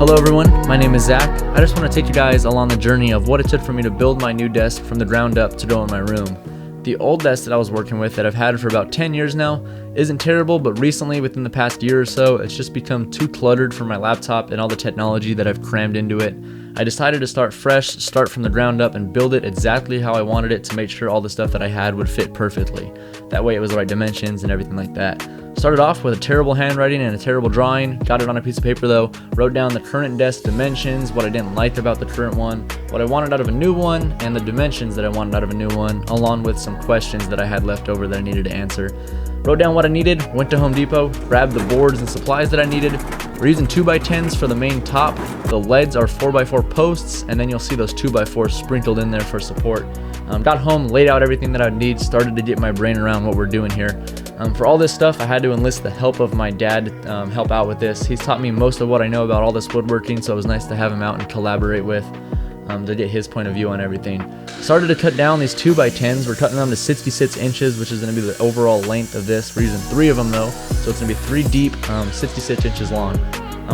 Hello everyone, my name is Zach. I just want to take you guys along the journey of what it took for me to build my new desk from the ground up to go in my room. The old desk that I was working with that I've had for about 10 years now isn't terrible, but recently within the past year or so, it's just become too cluttered for my laptop and all the technology that I've crammed into it. I decided to start fresh, start from the ground up and build it exactly how I wanted it to make sure all the stuff that I had would fit perfectly. That way it was the right dimensions and everything like that. Started off with a terrible handwriting and a terrible drawing, got it on a piece of paper though, wrote down the current desk dimensions, what I didn't like about the current one, what I wanted out of a new one, and the dimensions that I wanted out of a new one, along with some questions that I had left over that I needed to answer. Wrote down what I needed, went to Home Depot, grabbed the boards and supplies that I needed. We're using 2x10s for the main top, the leads are 4x4 posts, and then you'll see those 2x4s sprinkled in there for support. Got home, laid out everything that I would need, started to get my brain around what we're doing here. For all this stuff, I had to enlist the help of my dad to help out with this. He's taught me most of what I know about all this woodworking, so it was nice to have him out and collaborate with to get his point of view on everything. Started to cut down these 2x10s. We're cutting them to 66 inches, which is going to be the overall length of this. We're using 3 of them though, so it's going to be 3 deep, 66 inches long.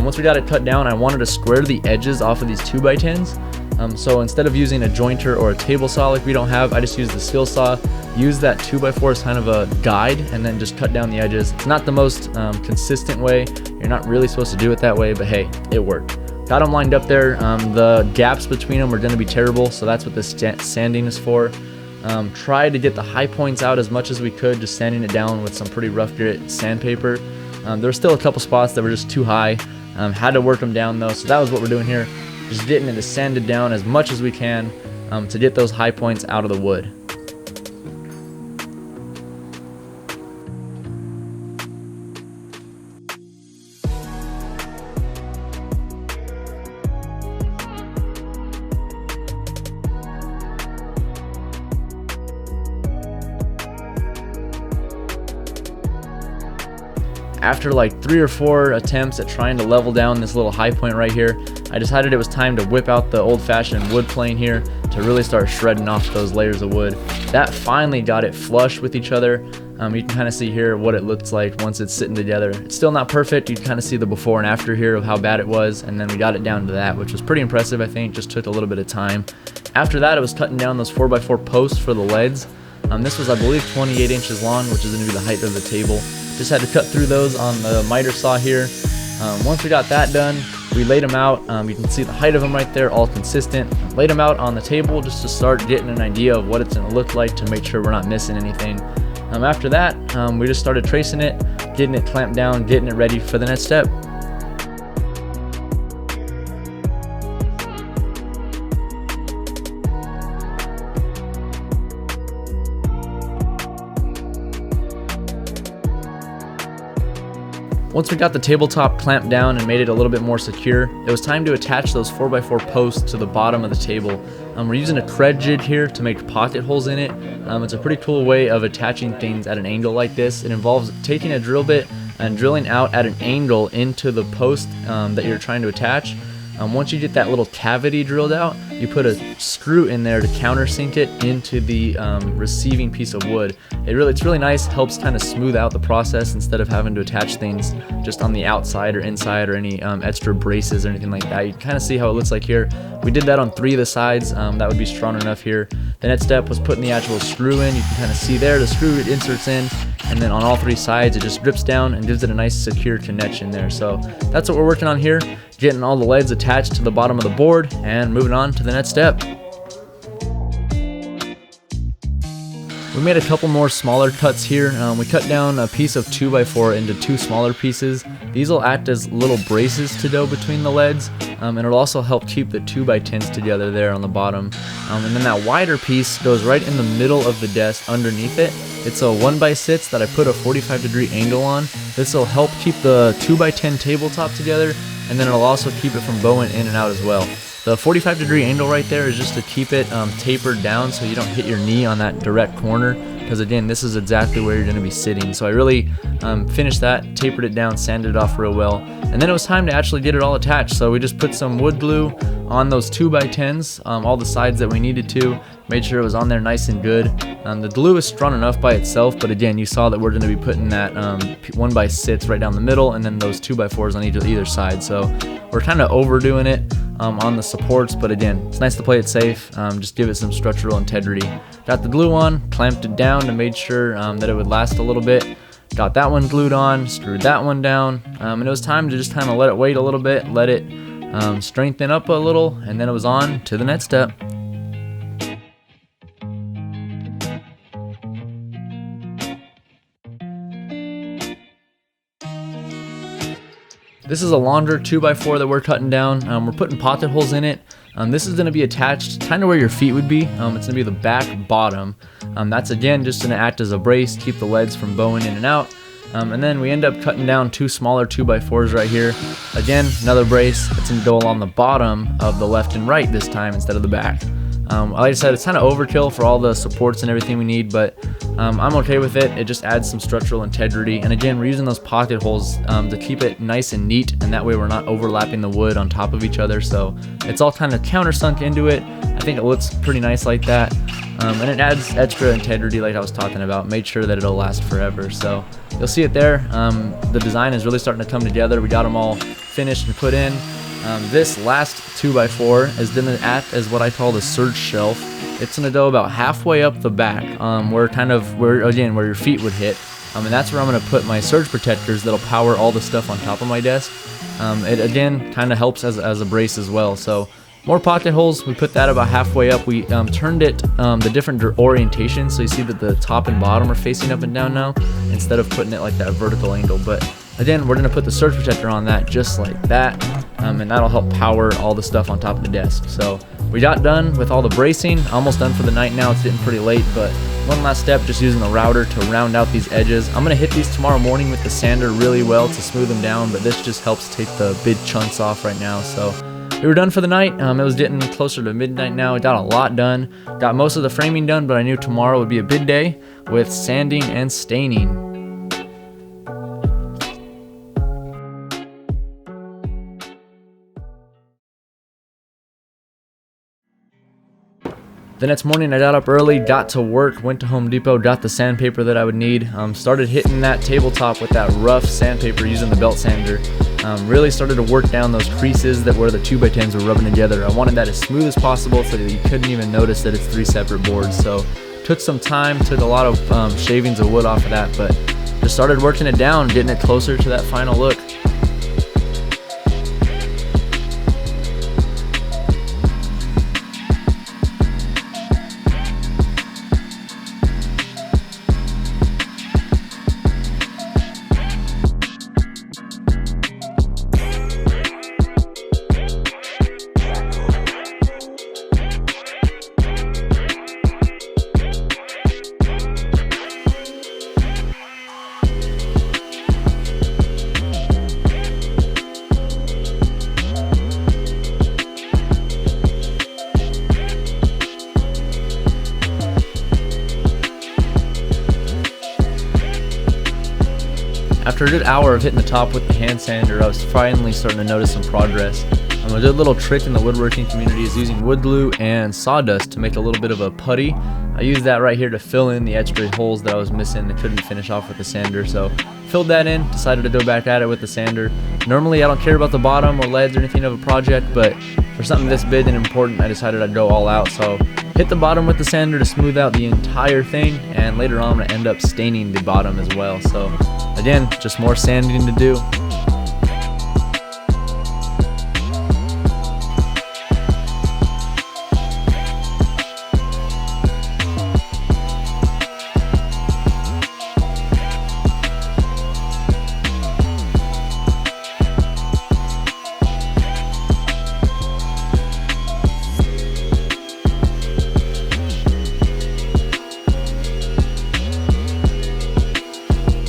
Once we got it cut down, I wanted to square the edges off of these 2x10s. So instead of using a jointer or a table saw like we don't have, I just used the skill saw, use that 2x4 as kind of a guide, and then just cut down the edges. It's not the most consistent way. You're not really supposed to do it that way, but hey, it worked. Got them lined up there. The gaps between them are going to be terrible, so that's what this sanding is for. Tried to get the high points out as much as we could, just sanding it down with some pretty rough grit sandpaper. There were still a couple spots that were just too high. Had to work them down though, so that was what we're doing here. Just getting it sanded down as much as we can to get those high points out of the wood. After like 3 or 4 attempts at trying to level down this little high point right here, I decided it was time to whip out the old-fashioned wood plane here to really start shredding off those layers of wood. That finally got it flush with each other. You can kind of see here what it looks like once it's sitting together. It's still not perfect. You can kind of see the before and after here of how bad it was, and then we got it down to that, which was pretty impressive. I think just took a little bit of time. After that, I was cutting down those 4x4 posts for the leads. This was, I believe, 28 inches long, which is going to be the height of the table. Just had to cut through those on the miter saw here. Once we got that done, we laid them out. You can see the height of them right there, all consistent. Laid them out on the table just to start getting an idea of what it's going to look like to make sure we're not missing anything. After that, we just started tracing it, getting it clamped down, getting it ready for the next step. Once we got the tabletop clamped down and made it a little bit more secure, it was time to attach those 4x4 posts to the bottom of the table. We're using a Kreg jig here to make pocket holes in it. It's a pretty cool way of attaching things at an angle like this. It involves taking a drill bit and drilling out at an angle into the post that you're trying to attach. Once you get that little cavity drilled out, you put a screw in there to countersink it into the receiving piece of wood. It's really nice, helps kind of smooth out the process instead of having to attach things just on the outside or inside or any extra braces or anything like that. You can kind of see how it looks like here. We did that on 3 of the sides, that would be strong enough here. The next step was putting the actual screw in. You can kind of see there the screw it inserts in, and then on all 3 sides it just drips down and gives it a nice secure connection there. So that's what we're working on here, getting all the leads attached to the bottom of the board and moving on to the next step. We made a couple more smaller cuts here. We cut down a piece of 2x4 into 2 smaller pieces. These will act as little braces to go between the leads, and it'll also help keep the 2x10s together there on the bottom. And then that wider piece goes right in the middle of the desk underneath it. It's a 1x6 that I put a 45-degree angle on. This will help keep the 2x10 tabletop together, and then it'll also keep it from bowing in and out as well. The 45-degree angle right there is just to keep it tapered down so you don't hit your knee on that direct corner, because again, this is exactly where you're going to be sitting. So I really finished that, tapered it down, sanded it off real well, and then it was time to actually get it all attached. So we just put some wood glue on those 2x10s, all the sides that we needed to, Made sure it was on there nice and good. The glue is strong enough by itself, but again, you saw that we're going to be putting that 1x6 right down the middle, and then those 2x4s on either side. So we're kind of overdoing it on the supports, but again, it's nice to play it safe. Just give it some structural integrity. Got the glue on, clamped it down to make sure that it would last a little bit. Got that one glued on, screwed that one down, and it was time to just kind of let it wait a little bit, let it strengthen up a little, and then it was on to the next step. This is a longer 2x4 that we're cutting down. We're putting pocket holes in it. This is going to be attached kind of where your feet would be. It's going to be the back bottom. That's again just going to act as a brace, keep the legs from bowing in and out. And then we end up cutting down 2 smaller 2x4s right here. Again, another brace. It's going to go along the bottom of the left and right this time instead of the back. Like I said, it's kind of overkill for all the supports and everything we need, but I'm okay with it. It just adds some structural integrity. And again, we're using those pocket holes to keep it nice and neat, and that way we're not overlapping the wood on top of each other. So it's all kind of countersunk into it. I think it looks pretty nice like that. And it adds extra integrity like I was talking about. Made sure that it'll last forever. So you'll see it there. The design is really starting to come together. We got them all finished and put in. This last 2x4 is going to act as what I call the surge shelf. It's going to go about halfway up the back, where your feet would hit. And that's where I'm going to put my surge protectors that'll power all the stuff on top of my desk. It again kind of helps as a brace as well. So more pocket holes, we put that about halfway up. We turned it the different orientation, so you see that the top and bottom are facing up and down now, instead of putting it like that vertical angle. But again, we're going to put the surge protector on that just like that, and that'll help power all the stuff on top of the desk. So we got done with all the bracing, almost done for the night now. It's getting pretty late, but one last step, just using the router to round out these edges. I'm going to hit these tomorrow morning with the sander really well to smooth them down, but this just helps take the big chunks off right now. So we were done for the night. It was getting closer to midnight now. I got a lot done. Got most of the framing done, but I knew tomorrow would be a big day with sanding and staining. The next morning I got up early, got to work, went to Home Depot, got the sandpaper that I would need, started hitting that tabletop with that rough sandpaper using the belt sander. Really started to work down those creases that where the 2x10s were rubbing together. I wanted that as smooth as possible so that you couldn't even notice that it's 3 separate boards. So took some time, took a lot of shavings of wood off of that, but just started working it down, getting it closer to that final look. After a good hour of hitting the top with the hand sander, I was finally starting to notice some progress. A good little trick in the woodworking community is using wood glue and sawdust to make a little bit of a putty. I used that right here to fill in the extra holes that I was missing and couldn't finish off with the sander. So filled that in, decided to go back at it with the sander. Normally I don't care about the bottom or leads or anything of a project, but for something this big and important, I decided I'd go all out. So hit the bottom with the sander to smooth out the entire thing, and later on I'm going to end up staining the bottom as well. So again, just more sanding to do.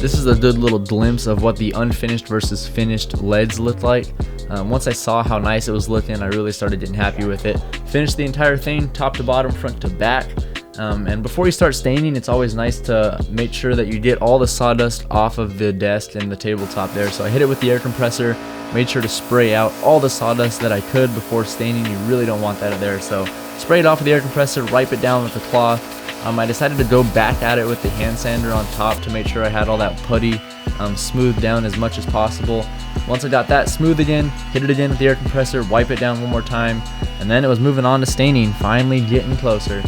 This is a good little glimpse of what the unfinished versus finished leads looked like. Once I saw how nice it was looking, I really started getting happy with it. Finished the entire thing, top to bottom, front to back. And before you start staining, it's always nice to make sure that you get all the sawdust off of the desk and the tabletop there. So I hit it with the air compressor, made sure to spray out all the sawdust that I could before staining. You really don't want that there. So spray it off with the air compressor, wipe it down with the cloth. I decided to go back at it with the hand sander on top to make sure I had all that putty smoothed down as much as possible. Once I got that smooth again, hit it again with the air compressor, wipe it down one more time, and then it was moving on to staining, finally getting closer.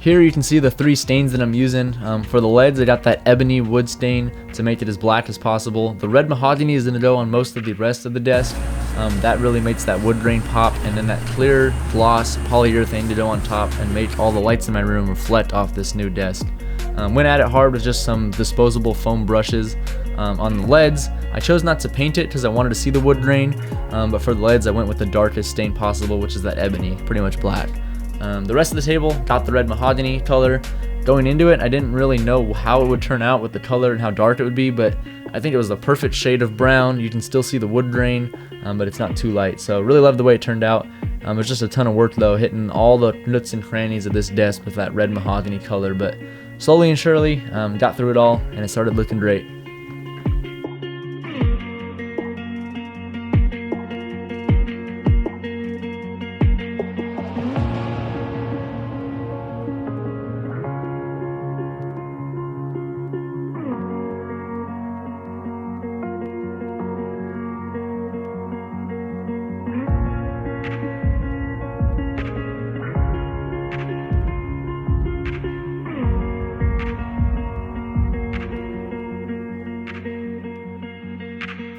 Here you can see the 3 stains that I'm using. For the leads, I got that ebony wood stain to make it as black as possible. The red mahogany is going to go on most of the rest of the desk. That really makes that wood grain pop, and then that clear gloss polyurethane to go on top and make all the lights in my room reflect off this new desk. Went at it hard with just some disposable foam brushes. On the leads, I chose not to paint it because I wanted to see the wood grain, but for the leads I went with the darkest stain possible, which is that ebony, pretty much black. The rest of the table got the red mahogany color. Going into it, I didn't really know how it would turn out with the color and how dark it would be, but I think it was the perfect shade of brown. You can still see the wood grain, but it's not too light. So really love the way it turned out. It was just a ton of work though, hitting all the nooks and crannies of this desk with that red mahogany color, but slowly and surely got through it all, and it started looking great.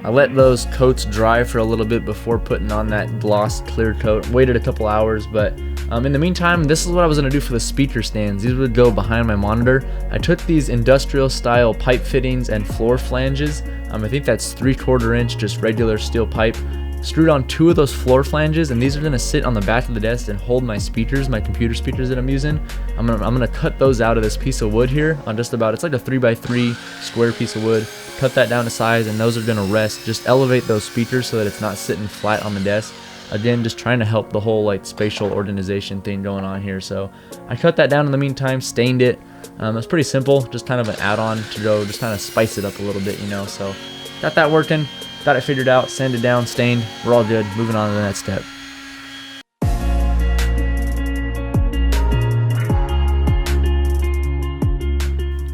I let those coats dry for a little bit before putting on that gloss clear coat. Waited a couple hours, but in the meantime, this is what I was going to do for the speaker stands. These would go behind my monitor. I took these industrial style pipe fittings and floor flanges. I think that's 3/4 inch, just regular steel pipe. Screwed on 2 of those floor flanges, and these are going to sit on the back of the desk and hold my speakers, my computer speakers that I'm using. I'm gonna cut those out of this piece of wood here on just about, it's like a 3x3 square piece of wood. Cut that down to size, and those are going to rest, just elevate those speakers so that it's not sitting flat on the desk. Again, just trying to help the whole like spatial organization thing going on here. So I cut that down in the meantime, stained it. It's pretty simple, just kind of an add-on to go, just kind of spice it up a little bit, you know. So got that working. Got it figured out, sanded down, stained. We're all good. Moving on to the next step.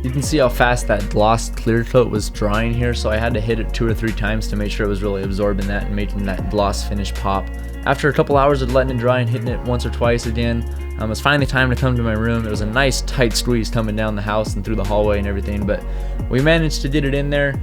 You can see how fast that gloss clear coat was drying here, so I had to hit it 2 or 3 times to make sure it was really absorbing that and making that gloss finish pop. After a couple hours of letting it dry and hitting it once or twice again, it was finally time to come to my room. It was a nice tight squeeze coming down the house and through the hallway and everything, but we managed to get it in there.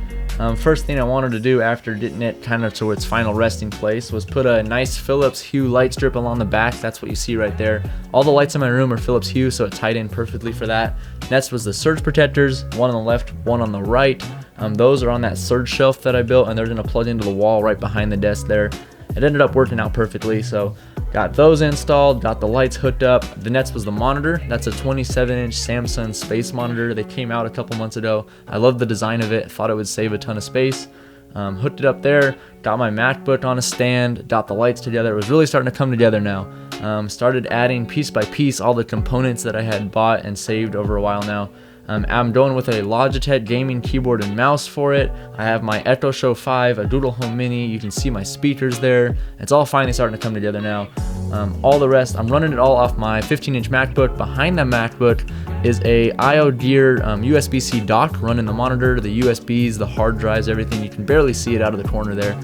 First thing I wanted to do after getting it kind of to its final resting place was put a nice Philips Hue light strip along the back. That's what you see right there. All the lights in my room are Philips Hue, so it tied in perfectly for that. Next was the surge protectors, one on the left, one on the right. Those are on that surge shelf that I built, and they're going to plug into the wall right behind the desk there. It ended up working out perfectly, so got those installed, got the lights hooked up. The next was the monitor. That's a 27-inch Samsung space monitor. They came out a couple months ago. I love the design of it. Thought it would save a ton of space. Hooked it up there, got my MacBook on a stand, got the lights together. It was really starting to come together now. Started adding piece by piece all the components that I had bought and saved over a while now. I'm going with a Logitech gaming keyboard and mouse for it. I have my Echo Show 5, a Doodle Home Mini. You can see my speakers there. It's all finally starting to come together now. All the rest, I'm running it all off my 15-inch MacBook. Behind that MacBook is a IOGear USBC dock running the monitor, the USBs, the hard drives, everything. You can barely see it out of the corner there.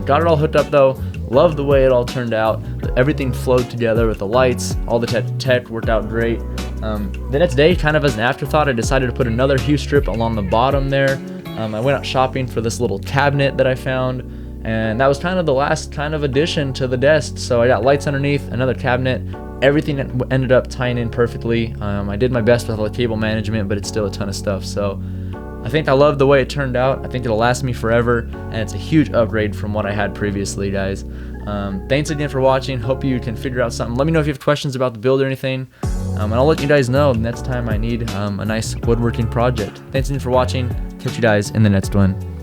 Got it all hooked up though. Love the way it all turned out. Everything flowed together with the lights. All the tech worked out great. The next day, kind of as an afterthought, I decided to put another Hue strip along the bottom there. I went out shopping for this little cabinet that I found, and that was kind of the last kind of addition to the desk. So I got lights underneath, another cabinet. Everything ended up tying in perfectly. I did my best with all the cable management, but it's still a ton of stuff. So I think I love the way it turned out. I think it'll last me forever, and it's a huge upgrade from what I had previously, guys. Thanks again for watching. Hope you can figure out something. Let me know if you have questions about the build or anything. And I'll let you guys know next time I need a nice woodworking project. Thanks again for watching. Catch you guys in the next one.